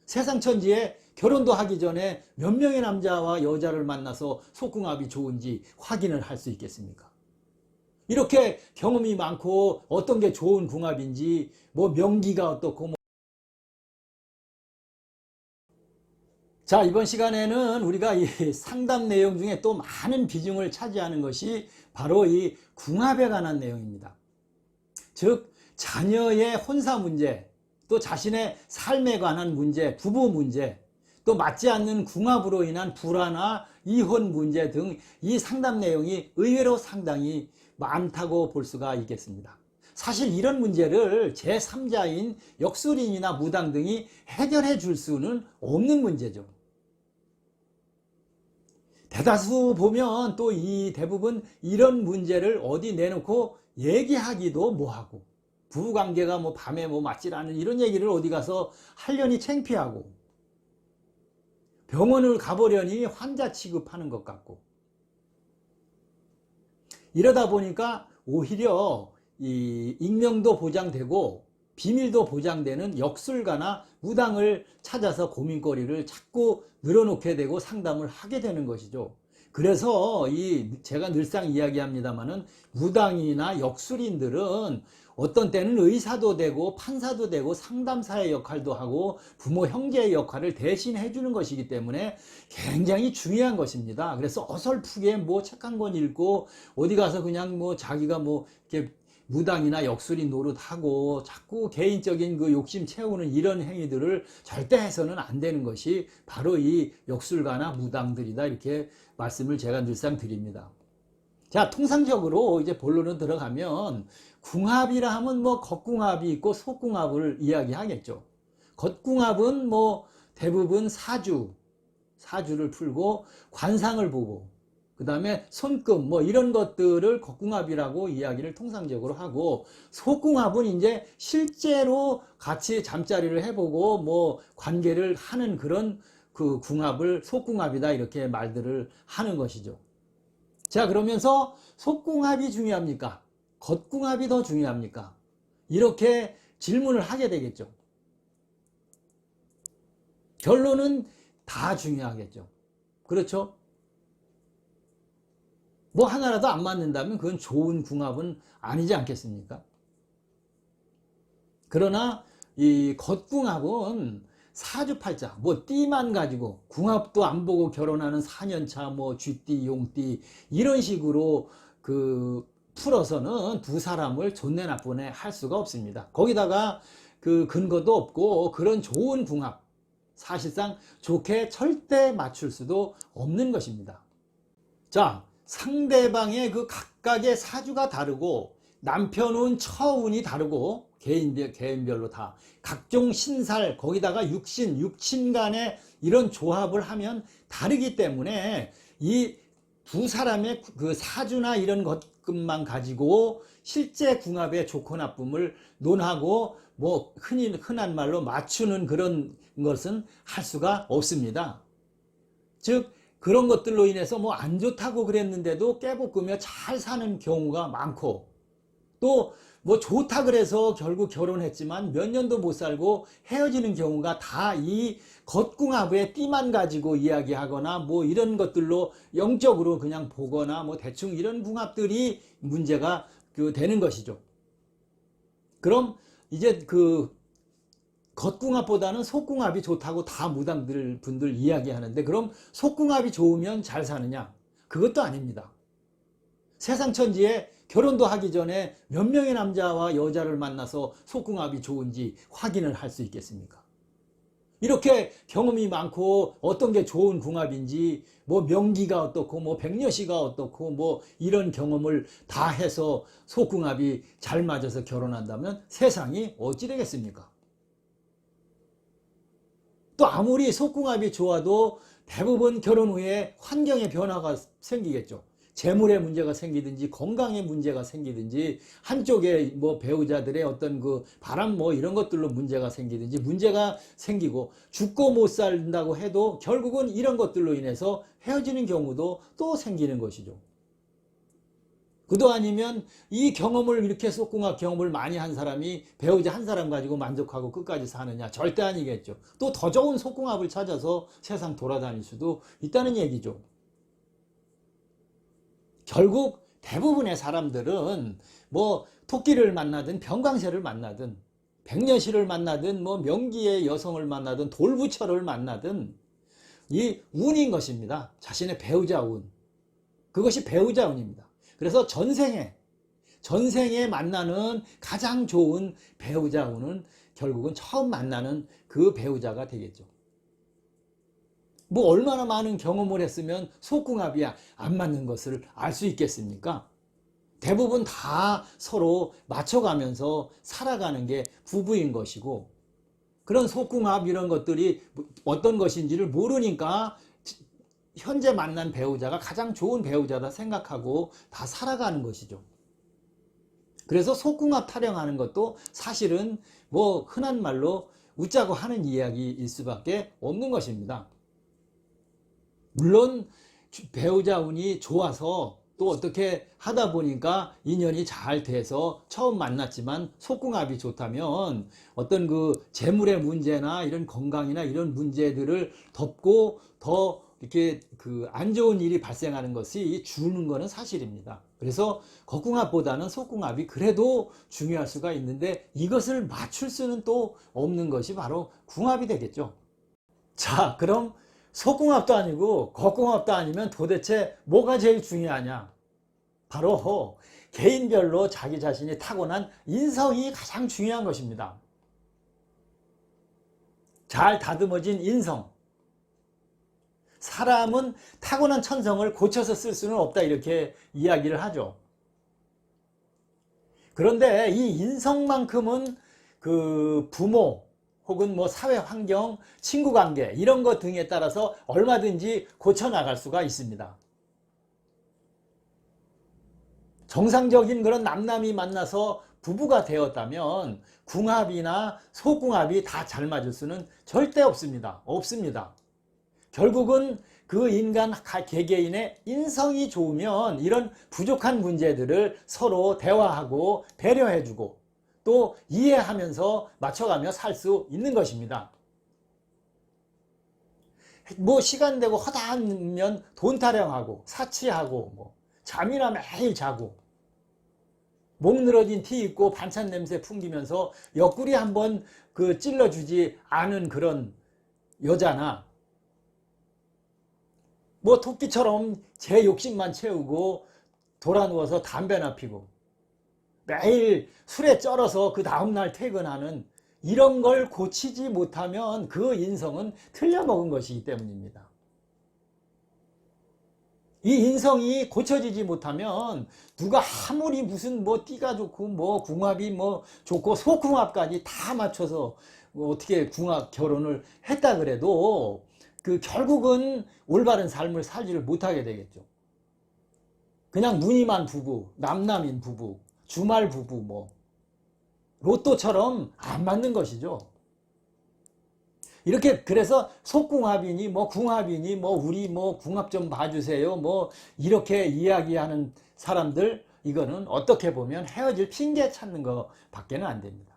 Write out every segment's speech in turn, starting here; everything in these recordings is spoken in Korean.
세상 천지에 결혼도 하기 전에 몇 명의 남자와 여자를 만나서 속궁합이 좋은지 확인을 할 수 있겠습니까? 이렇게 경험이 많고 어떤 게 좋은 궁합인지 뭐 명기가 어떻고 자, 이번 시간에는 우리가 이 상담 내용 중에 또 많은 비중을 차지하는 것이 바로 이 궁합에 관한 내용입니다. 즉 자녀의 혼사 문제, 또 자신의 삶에 관한 문제, 부부 문제, 또 맞지 않는 궁합으로 인한 불화나 이혼 문제 등 이 상담 내용이 의외로 상당히 많다고 볼 수가 있겠습니다. 사실 이런 문제를 제3자인 역술인이나 무당 등이 해결해 줄 수는 없는 문제죠. 대다수 보면 또 이 대부분 이런 문제를 어디 내놓고 얘기하기도 뭐하고, 부부관계가 뭐 밤에 뭐 맞질 않은 이런 얘기를 어디 가서 하려니 창피하고, 병원을 가보려니 환자 취급하는 것 같고, 이러다 보니까 오히려 이 익명도 보장되고 비밀도 보장되는 역술가나 무당을 찾아서 고민거리를 자꾸 늘어놓게 되고 상담을 하게 되는 것이죠. 그래서 제가 늘상 이야기합니다마는 무당이나 역술인들은 어떤 때는 의사도 되고 판사도 되고 상담사의 역할도 하고 부모 형제의 역할을 대신 해주는 것이기 때문에 굉장히 중요한 것입니다. 그래서 어설프게 뭐 책 한 권 읽고 어디 가서 그냥 뭐 자기가 뭐 이렇게 무당이나 역술인 노릇하고 자꾸 개인적인 그 욕심 채우는 이런 행위들을 절대 해서는 안 되는 것이 바로 이 역술가나 무당들이다, 이렇게 말씀을 제가 늘상 드립니다. 자, 통상적으로 이제 본론으로 들어가면 궁합이라 하면 뭐 겉궁합이 있고 속궁합을 이야기하겠죠. 겉궁합은 뭐 대부분 사주를 풀고 관상을 보고 그 다음에 손금 뭐 이런 것들을 겉궁합이라고 이야기를 통상적으로 하고, 속궁합은 이제 실제로 같이 잠자리를 해보고 뭐 관계를 하는 그런 그 궁합을 속궁합이다, 이렇게 말들을 하는 것이죠. 자, 그러면서 속궁합이 중요합니까? 겉궁합이 더 중요합니까? 이렇게 질문을 하게 되겠죠. 결론은 다 중요하겠죠. 그렇죠? 뭐 하나라도 안 맞는다면 그건 좋은 궁합은 아니지 않겠습니까? 그러나 이 겉궁합은 사주팔자 뭐 띠만 가지고 궁합도 안 보고 결혼하는 4년차 뭐 쥐띠 용띠 이런 식으로 그 풀어서는 두 사람을 좋네 나쁘네 할 수가 없습니다. 거기다가 그 근거도 없고 그런 좋은 궁합 사실상 좋게 절대 맞출 수도 없는 것입니다. 자, 상대방의 그 각각의 사주가 다르고 남편운 처운이 다르고 개인별로 다 각종 신살 거기다가 육신 간의 이런 조합을 하면 다르기 때문에 이 두 사람의 그 사주나 이런 것만 가지고 실제 궁합의 좋고 나쁨을 논하고 뭐 흔한 말로 맞추는 그런 것은 할 수가 없습니다. 즉 그런 것들로 인해서 뭐 안 좋다고 그랬는데도 깨볶으며 잘 사는 경우가 많고, 또 뭐 좋다 그래서 결국 결혼했지만 몇 년도 못 살고 헤어지는 경우가 다 이 겉궁합의 띠만 가지고 이야기하거나 뭐 이런 것들로 영적으로 그냥 보거나 뭐 대충 이런 궁합들이 문제가 되는 것이죠. 그럼 이제 그 겉궁합보다는 속궁합이 좋다고 다 무당분들 이야기하는데, 그럼 속궁합이 좋으면 잘 사느냐? 그것도 아닙니다. 세상 천지에 결혼도 하기 전에 몇 명의 남자와 여자를 만나서 속궁합이 좋은지 확인을 할 수 있겠습니까? 이렇게 경험이 많고 어떤 게 좋은 궁합인지 뭐 명기가 어떻고 뭐 백녀시가 어떻고 뭐 이런 경험을 다 해서 속궁합이 잘 맞아서 결혼한다면 세상이 어찌 되겠습니까? 또 아무리 속궁합이 좋아도 대부분 결혼 후에 환경의 변화가 생기겠죠. 재물의 문제가 생기든지 건강의 문제가 생기든지 한쪽에 뭐 배우자들의 어떤 그 바람 뭐 이런 것들로 문제가 생기든지 문제가 생기고, 죽고 못 산다고 해도 결국은 이런 것들로 인해서 헤어지는 경우도 또 생기는 것이죠. 그도 아니면 이 경험을 이렇게 속궁합 경험을 많이 한 사람이 배우자 한 사람 가지고 만족하고 끝까지 사느냐? 절대 아니겠죠. 또 더 좋은 속궁합을 찾아서 세상 돌아다닐 수도 있다는 얘기죠. 결국 대부분의 사람들은 뭐 토끼를 만나든 병광새를 만나든 백년시를 만나든 뭐 명기의 여성을 만나든 돌부처를 만나든 이 운인 것입니다. 자신의 배우자 운. 그것이 배우자 운입니다. 그래서 전생에 만나는 가장 좋은 배우자 운은 결국은 처음 만나는 그 배우자가 되겠죠. 뭐 얼마나 많은 경험을 했으면 속궁합이 안 맞는 것을 알 수 있겠습니까? 대부분 다 서로 맞춰가면서 살아가는 게 부부인 것이고, 그런 속궁합 이런 것들이 어떤 것인지를 모르니까 현재 만난 배우자가 가장 좋은 배우자다 생각하고 다 살아가는 것이죠. 그래서 속궁합 타령하는 것도 사실은 뭐 흔한 말로 웃자고 하는 이야기일 수밖에 없는 것입니다. 물론 배우자 운이 좋아서 또 어떻게 하다 보니까 인연이 잘 돼서 처음 만났지만 속궁합이 좋다면 어떤 그 재물의 문제나 이런 건강이나 이런 문제들을 덮고 더 이렇게 그 안 좋은 일이 발생하는 것이 주는 것은 사실입니다. 그래서 겉궁합보다는 속궁합이 그래도 중요할 수가 있는데 이것을 맞출 수는 또 없는 것이 바로 궁합이 되겠죠. 자, 그럼 속궁합도 아니고 겉궁합도 아니면 도대체 뭐가 제일 중요하냐? 바로 개인별로 자기 자신이 타고난 인성이 가장 중요한 것입니다. 잘 다듬어진 인성. 사람은 타고난 천성을 고쳐서 쓸 수는 없다 이렇게 이야기를 하죠. 그런데 이 인성만큼은 그 부모 혹은 뭐 사회 환경, 친구 관계 이런 것 등에 따라서 얼마든지 고쳐 나갈 수가 있습니다. 정상적인 그런 남남이 만나서 부부가 되었다면 궁합이나 속궁합이 다 잘 맞을 수는 절대 없습니다. 없습니다. 결국은 그 인간 개개인의 인성이 좋으면 이런 부족한 문제들을 서로 대화하고 배려해주고 또 이해하면서 맞춰가며 살 수 있는 것입니다. 뭐 시간 되고 허다하면 돈 타령하고 사치하고 뭐 잠이나 매일 자고 목 늘어진 티 입고 반찬 냄새 풍기면서 옆구리 한번 그 찔러주지 않은 그런 여자나 뭐 토끼처럼 제 욕심만 채우고 돌아 누워서 담배나 피고 매일 술에 쩔어서 그 다음날 퇴근하는 이런 걸 고치지 못하면 그 인성은 틀려먹은 것이기 때문입니다. 이 인성이 고쳐지지 못하면 누가 아무리 무슨 뭐 띠가 좋고 뭐 궁합이 뭐 좋고 속궁합까지 다 맞춰서 어떻게 궁합 결혼을 했다 그래도 그 결국은 올바른 삶을 살지를 못하게 되겠죠. 그냥 무늬만 부부, 남남인 부부, 주말 부부 뭐 로또처럼 안 맞는 것이죠. 이렇게 그래서 속궁합이니 뭐 궁합이니 뭐 우리 뭐 궁합 좀 봐주세요 뭐 이렇게 이야기하는 사람들 이거는 어떻게 보면 헤어질 핑계 찾는 거 밖에는 안 됩니다.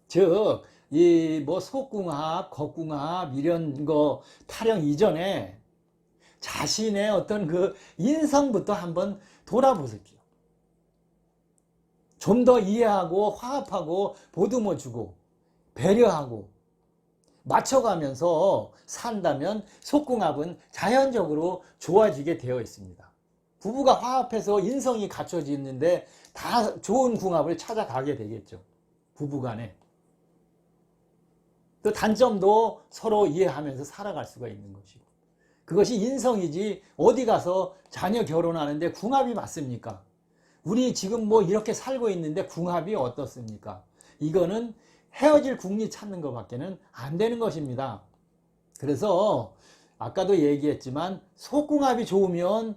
즉 이 뭐 속궁합, 겉궁합 이런 거 타령 이전에 자신의 어떤 그 인성부터 한번 돌아보십시오. 좀 더 이해하고 화합하고 보듬어주고 배려하고 맞춰가면서 산다면 속궁합은 자연적으로 좋아지게 되어 있습니다. 부부가 화합해서 인성이 갖춰지는데 다 좋은 궁합을 찾아가게 되겠죠. 부부간에. 또 단점도 서로 이해하면서 살아갈 수가 있는 것이고 그것이 인성이지 어디 가서 자녀 결혼하는데 궁합이 맞습니까? 우리 지금 뭐 이렇게 살고 있는데 궁합이 어떻습니까? 이거는 헤어질 궁리 찾는 것밖에는 안 되는 것입니다. 그래서 아까도 얘기했지만 속궁합이 좋으면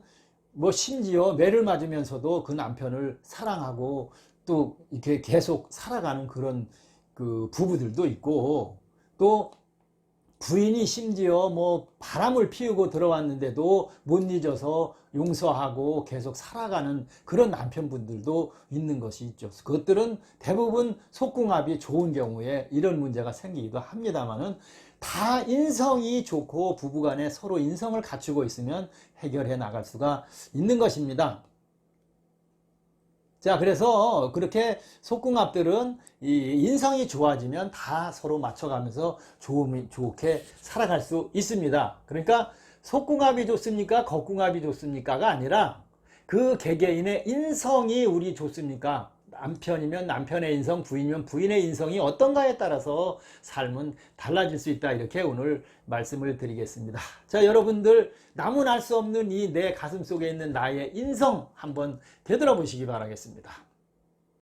뭐 심지어 매를 맞으면서도 그 남편을 사랑하고 또 이렇게 계속 살아가는 그런 그 부부들도 있고 또 부인이 심지어 뭐 바람을 피우고 들어왔는데도 못 잊어서 용서하고 계속 살아가는 그런 남편분들도 있는 것이 있죠. 그것들은 대부분 속궁합이 좋은 경우에 이런 문제가 생기기도 합니다만은 다 인성이 좋고 부부간에 서로 인성을 갖추고 있으면 해결해 나갈 수가 있는 것입니다. 자, 그래서 그렇게 속궁합들은 이 인성이 좋아지면 다 서로 맞춰가면서 좋게 살아갈 수 있습니다. 그러니까 속궁합이 좋습니까? 겉궁합이 좋습니까가 아니라 그 개개인의 인성이 우리 좋습니까? 남편이면 남편의 인성, 부인이면 부인의 인성이 어떤가에 따라서 삶은 달라질 수 있다. 이렇게 오늘 말씀을 드리겠습니다. 자, 여러분들 남은 알 수 없는 이 내 가슴 속에 있는 나의 인성 한번 되돌아보시기 바라겠습니다.